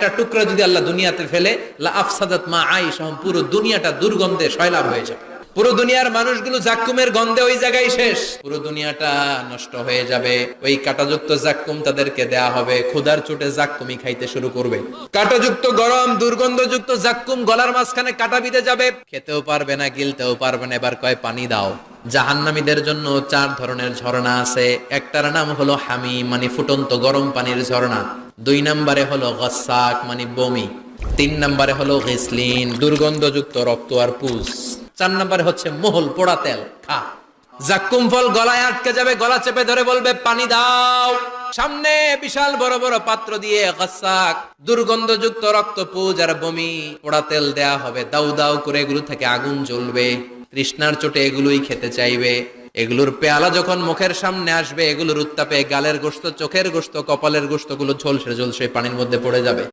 একটা টুকরা যদি আল্লাহ দুনিয়াতে ফেলে লা আফসাদাত মা আইশাহুম, পুরো দুনিয়াটা দুর্গন্ধে সয়লাব হয়ে যাবে। পুরো দুনিয়ার মানুষগুলো জাক্কুমের গন্ধে ওই জায়গায় শেষ, পুরো দুনিয়াটা নষ্ট হয়ে যাবে। ওই কাঁটাযুক্ত জাক্কুম তাদেরকে দেয়া হবে, ক্ষুধার চোটে জাক্কুমই খাইতে শুরু করবে। কাঁটাযুক্ত গরম দুর্গন্ধযুক্ত জাক্কুম গলার মাঝখানে কাঁটা বিঁধে যাবে, খেতেও পারবে না, গিলতেও পারবে না। এবার কয় পানি দাও। জাহান্নামীদের জন্য 4 ধরনের ঝর্ণা আছে। একটার নাম হলো হামিম, মানে ফুটন্ত গরম পানির ঝর্ণা। 2 নম্বরে হলো গাসসাক, মানে বমি। 3 নম্বরে হলো গিসলিন, দুর্গন্ধযুক্ত রক্ত আর পুজ। 4 নম্বরে হচ্ছে মোহল, পোড়া তেল। খা। জাক্কুম ফল গলায় আটকে যাবে, গলা চেপে ধরে বলবে পানি দাও। সামনে বিশাল বড় বড় পাত্র দিয়ে গাসসাক, দুর্গন্ধযুক্ত রক্ত, পুজ আর বমি, পোড়া তেল দেয়া হবে। দাউ দাউ করে এগুলো থেকে আগুন জ্বলবে। তৃষ্ণার চোটে এগুলোই খেতে চাইবে। এগুলোর পেয়ালা যখন মুখের সামনে আসবে, এগুলোর উত্তাপে গালের গোশত, চোখের গোশত, কপালের গোশত গুলো ঝলসে ঝলসে পানির মধ্যে পড়ে যাবে।